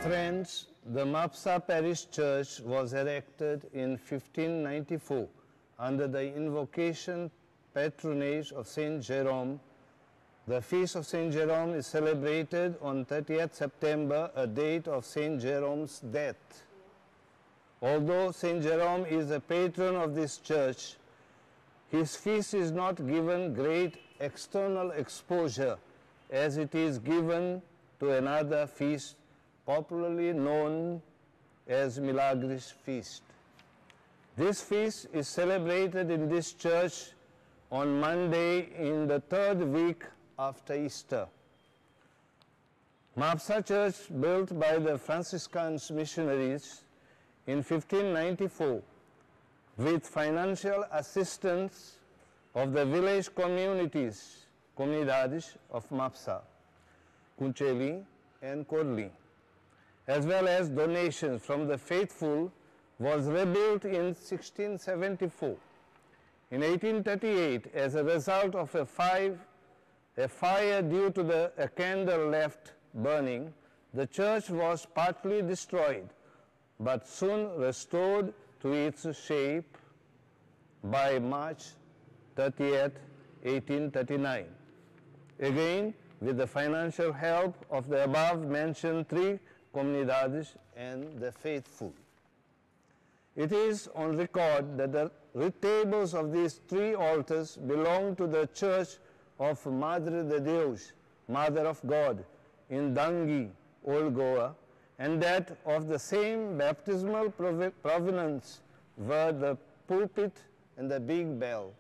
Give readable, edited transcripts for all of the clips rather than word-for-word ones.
Friends, the Mapsa Parish Church was erected in 1594 under the invocation patronage of Saint Jerome. The feast of Saint Jerome is celebrated on 30th September, a date of Saint Jerome's death. Although Saint Jerome is the patron of this church, his feast is not given great external exposure as it is given to another feast popularly known as Milagris Feast. This feast is celebrated in this church on Monday in the third week after Easter. Mapsa Church, built by the Franciscan missionaries in 1594 with financial assistance of the village communities, comunidades of Mapsa, Kuncheli and Korli, as well as donations from the faithful, was rebuilt in 1674. In 1838, as a result of a fire due to a candle left burning, the church was partly destroyed, but soon restored to its shape by March 30th, 1839. Again, with the financial help of the above-mentioned three comunidades and the faithful. It is on record that the retables of these three altars belong to the Church of Madre de Deus, Mother of God, in Dangi, Old Goa, and that of the same baptismal provenance were the pulpit and the big bell.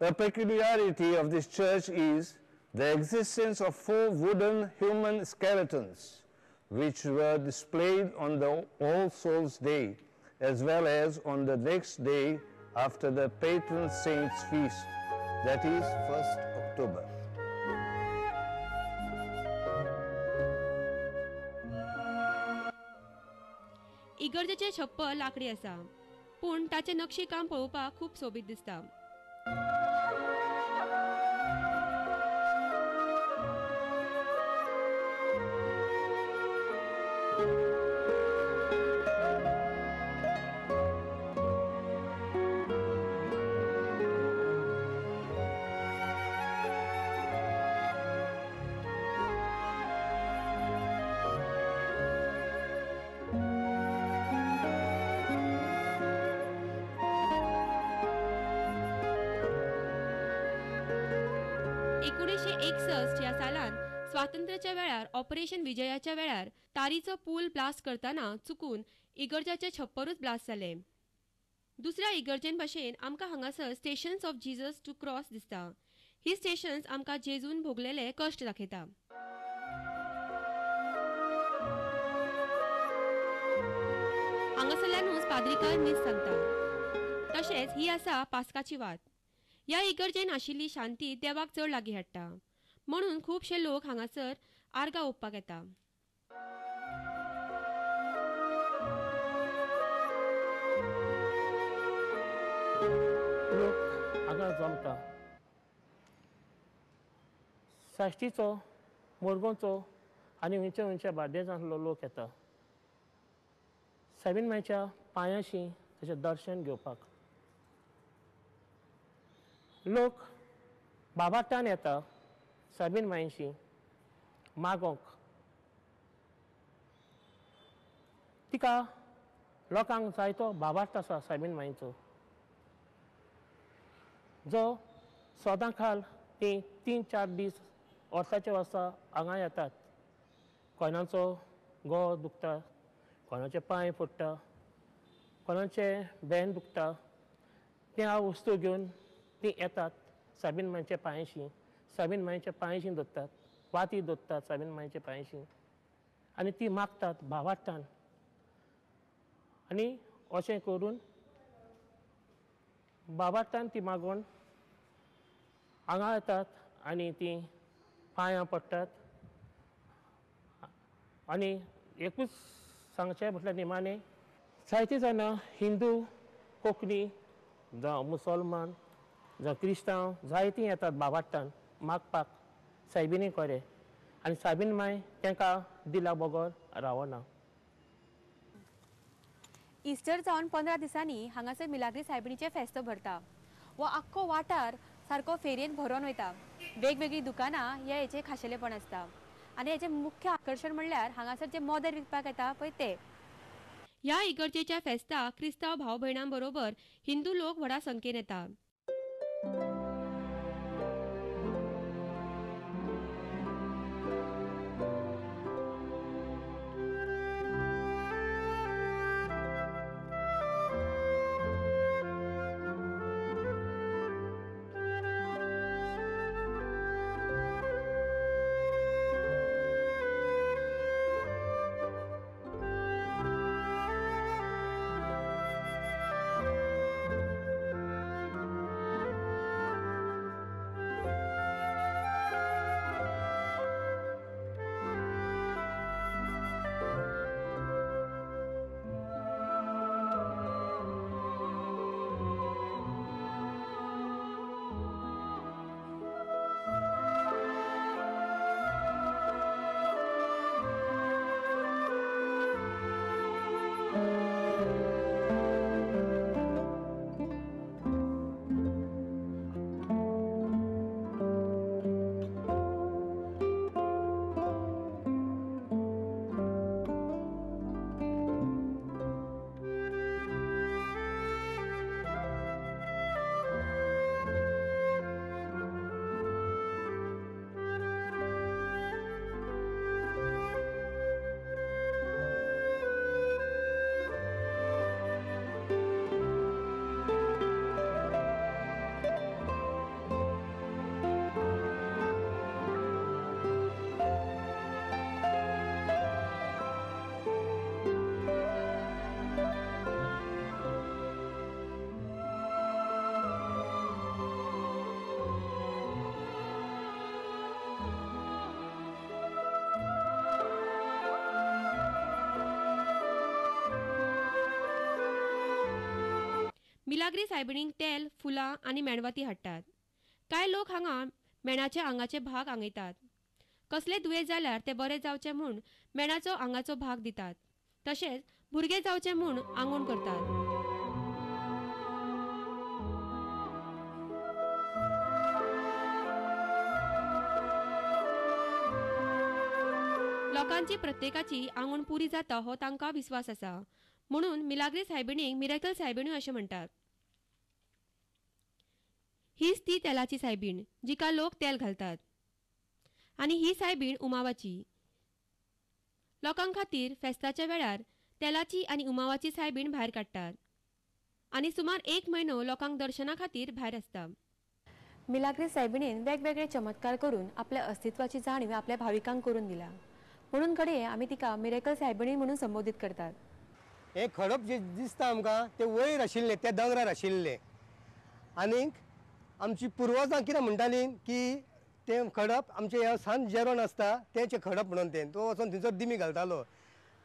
A peculiarity of this church is the existence of 4 wooden human skeletons, which were displayed on the All Souls' Day, as well as on the next day after the patron saint's feast, that is 1st October. इगर्जेचे छप्पर लाकडी आसा, पूण ताचे नक्षीकाम पळोवपाक खूब सोबीत दिसता. या सालान स्वातंत्र्याच्या वेळार ऑपरेशन विजयाच्या वेळार तारीचो पूल ब्लास्ट करताना चुकून इगर्जाचे छप्परूच ब्लास्ट जाले. दुसऱ्या इगर्जेन भाशेन आमकां हांगासर stations of Jesus to cross दिसता. ही स्टेशन्स आमकां जेजून भोगलेले कश्ट दाखयता. हांगासरल्यानूच पाद्रिकार मीस सांगता. तशेंच ही आसा पास्काची वात. ह्या इगर्जेन आशिल्ली शांती देवाक चड लागीं हाडटा, म्हणून खूबशे लोक हांगासर आर्गां ओंपपाक येता. लोक हांगा जमता. साश्टीचो, मोरगोंचो आनी खंयच्या खंयच्या बार्देजांतलो लोक येता साबीन मांयच्या पांयाशी ताचें दर्शन घेवपाक. लोक बाबाटान येता साबीन मांयशी मागोंक. तिका लोकांक जायतो बाबार्थ आसा साबीन मांयचो, जो सोदां खाल ती 3-4 दीस वर्साचे वर्सा हांगा येतात. कोणाचो गळो दुखता, कोणाचे पांय फुट्टा, कोणाचे बेन दुखता, ते हांव वस्तू घेवन ती येतात साबीन मांयच्या पांयशी. साबीन मांयच्या पांयशी दवरतात, वाती दवरतात साबीन मांयच्या पांयशी, आनी ती मागतात भावार्थान. आनी अशें करून बाबार्थान ती मागून हांगा येतात आनी ती पांयां पडटात. आनी एकूच सांगचें म्हटल्यार निमाणें, जायतीं जाणां हिंदू, कोंकणी जावं मुसलमान जावं क्रिस्तांव जायतीं येतात बाबार्थान मागपाक सायबिणी कोडे. आनी साबीन मांय तांकां दिला बगर रावना. इस्टर जावन 15 दिसांनी हांगासर मिलाग्री सायबिणीचे फेस्त भरता. वो आख्खो वाठार सारको फेरयेन भरून वयता. वेगवेगळी दुकानां हेचे खाशेलेपण आसता आनी हेचे मुख्य आकर्षण म्हणल्यार हांगासर जे मोदर विकपाक येता पळय ते. ह्या इगर्जेच्या फेस्ताक क्रिस्तांव भाव भयणां बरोबर हिंदू लोक व्हडा संख्येन येता. मिलाग्री सायबिणीक तेल, फुलां आनी मेणवाती हाडटात. कांय लोक हांगा मेणाचे आंगाचे भाग आंगयतात. कसले दुयेंस जाल्यार ते बरे जावचे म्हूण मेणाचो आंगाचो भाग दितात. तशेंच भुरगे जावचे म्हूण आंगवण करतात. लोकांची प्रत्येकाची आंगवण पुरी जाता हो तांकां विस्वास आसा. म्हणून मिलाग्री सायबिणीक मिरेकल सायबिण्यो अशें म्हणटात. हीच ती तेलाची सायबीण जिका लोक तेल घालतात आनी ही सायबीण उमावाची. लोकां खातीर फेस्ताच्या वेळार तेलाची आनी उमावाची सायबीण भायर काडटात आनी सुमार 1 म्हयनो लोकांक दर्शना खातीर भायर आसता. मिलाग्री सायबिणीन वेगवेगळे चमत्कार करून आपल्या अस्तित्वाची जाणीव आपल्या भाविकांक करून दिला. म्हणून घडये आमी तिका मिरेकल सायबिणी म्हणून संबोधीत करतात. हे खडप जे दिसता आमकां ते वयर आशिल्ले, ते दोंगरार आशिल्ले. आनीक आमची पुर्वजां कितें म्हणटालीं की ते खडप आमचे ह्या सांज जेवण आसता तेचे खडप म्हणून ते तो वचून थंयसर दिमी घालतालो.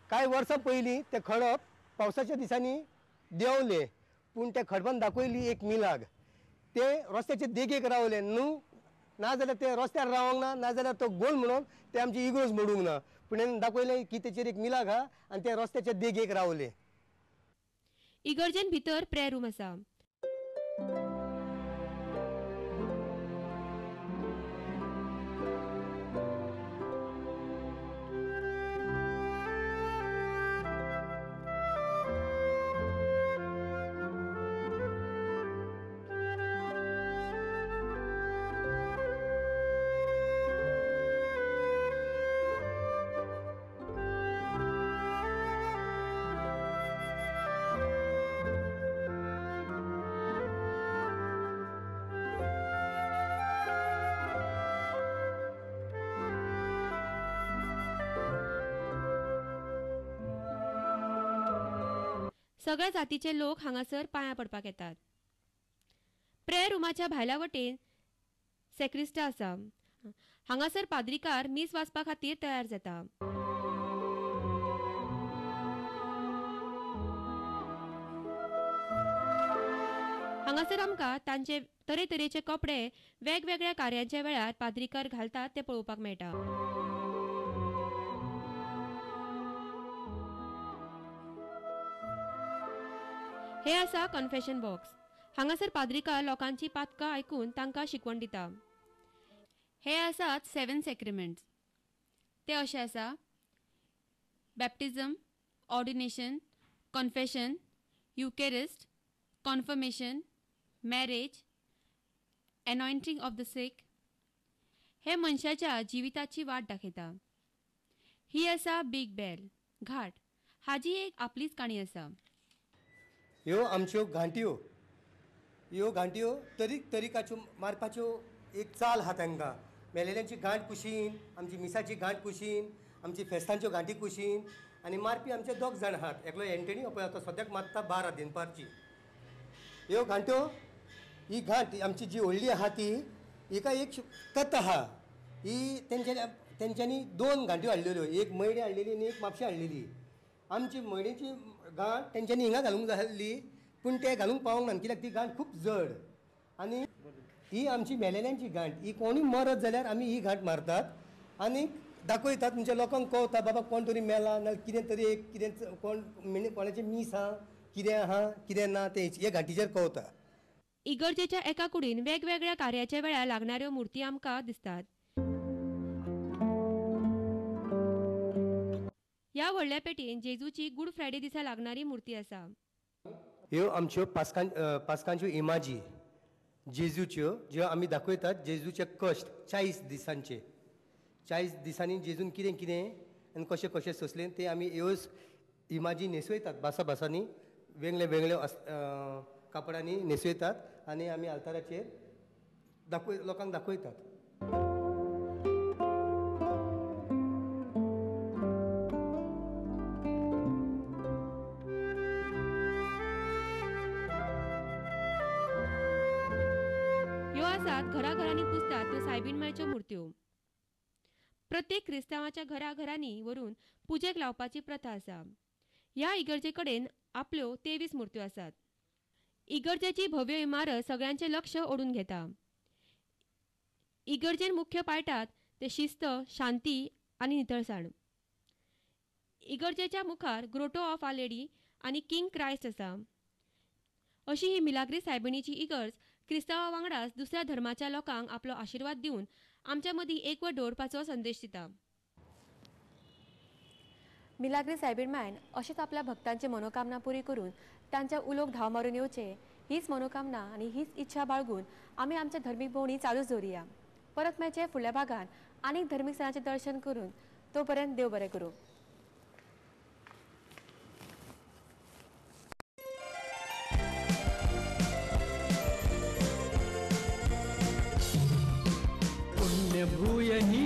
कांय वर्सां पयलीं ते खडप पावसाच्या दिसांनी देंवले, पूण ते खडपान दाखयली एक मिलाग. ते रस्त्याचे देगेक रावले न्हू, नाजाल्यार ते रस्त्यार रावंक ना, नाजाल्यार तो गोल म्हणून ते आमची इगोर्ज मोडूंक ना. पूण हें दाखयलें की तेचेर एक मिलाग आहा आनी ते रस्त्याच्या देगेक रावले. इगर्जेन भितर प्रेयर रूम आसा. सगळ्या जातीचे लोक हांगासर पांयां पडपाक येतात. प्रेयर रुमाच्या भायल्या वटेन सेक्रिस्टा आसा. हांगासर पाद्रीकार मीस वाचपा खातीर तयार जाता. हांगासर आमकां तांचे तरेतरेचे कपडे वेगवेगळ्या कार्यांच्या वेळार पाद्रीकार घालतात ते पळोवपाक मेळटा. हे आसा कन्फेशन बॉक्स. हांगासर पाद्रिकार लोकांची पातकां आयकून तांकां शिकवण दिता. हे आसात 7 सॅक्रिमेंट्स. ते अशे आसा: baptism, ordination, confession, Eucharist, confirmation, marriage, anointing of the sick. हे मनशाच्या जिविताची वाट दाखयता. ही आसा बिग बेल घाट. हाजी एक आपलीच काणी आसा. ह्यो आमच्यो घांट्यो. ह्यो घांट्यो तरीकाच्यो मारपाच्यो एक चाल आहा तांकां. मेलेल्यांची गांठ कुशीन, आमची मिसाची गांठ कुशीन, आमची फेस्तांच्यो गांठी कुशीन, आनी मारपी आमचे 2 जाण आहात. एकलो एंटनी हो पळय आतां सद्याक मारता 12 दिनपारची. ह्यो घांट्यो, ही गांठ आमची जी व्हडली आहा ती हिका एक कथ आहा. ही तेंच्यांनी 2 घांट्यो हाडलेल्यो, एक मैडी हाडलेली आनी एक म्हापशी हाडलेली. आमची मैडीची गांठ तेंच्यांनी हिंगा घालूंक जाय आसली, पूण ते घालूंक पावोंक ना, कित्याक ती गांठ खूब जड. आनी ही आमची मेलेल्यांची गांठ. ही कोणूय मरत जाल्यार आमी ही गांठ मारतात आनी दाखयतात. म्हणजे लोकांक कळटा बाबा कोण तरी मेला ना, कितें तरी एक कितें कोणाचें मीस आहा, कितें आहा कितें ना, ते हे घांटीचेर कळटा. इगर्जेच्या एका कुडीन वेगवेगळ्या कार्याच्या वेळार लागणाऱ्यो मूर्ती आमकां दिसतात. ह्या व्हडल्या पेटयेन जेजूची गूड फ्रायडे दिसा लागणारी मूर्ती आसा. ह्यो आमच्यो पास्कांच्यो इमाजी जेजूच्यो, ज्यो आमी दाखयतात जेजूचे कश्ट 40 दिसांचे. 40 दिसांनी जेजून कितें कितें आनी कशें कशें सोंसलें तें आमी ह्योच इमाजी न्हेसयतात. बासांनी वेगळ्यो वेगळ्यो कापडांनी न्हेसयतात आनी आमी आल्ताराचेर लोकांक दाखयतात. घराघरांनी पुजतात त्यो सायबीण मुर्त्यो. प्रत्येक क्रिस्तांवाच्या घराघरांनी व्हरून पुजेक लावपाची प्रथा आसा. ह्या इगर्जे कडेन आपल्यो 23 मुर्त्यो आसात. इगर्जेची भव्य इमारत सगळ्यांचे लक्ष ओडून घेता. इगर्जेन मुख्य पाळटात ते शिस्त, शांती आनी नितळसाण. इगर्जेच्या मुखार ग्रोटो ऑफ आ लेडी आनी किंग क्रायस्ट आसा. अशी ही मिलाग्री सायबिणीची इगर्ज क्रिस्तांवा वांगडाच दुसऱ्या धर्माच्या लोकांक आपलो आशिर्वाद दिवन आमच्या मदीं एकवट दवरपाचो संदेश दिता. मिलाग्री सायबीण मायन अशेंच आपल्या भक्तांची मनोकामना पुरी करून तांच्या उलोक धांव मारून येवचे हीच मनोकामना आनी हीच इच्छा बाळगून आमी आमच्या धर्मीक भोंवडी चालूच दवरुया. परत मेळचे फुडल्या भागान आनीक धर्मीक सणाचें दर्शन करून. तो पर्यंत देव बरें करूं. पुण्यभूयहि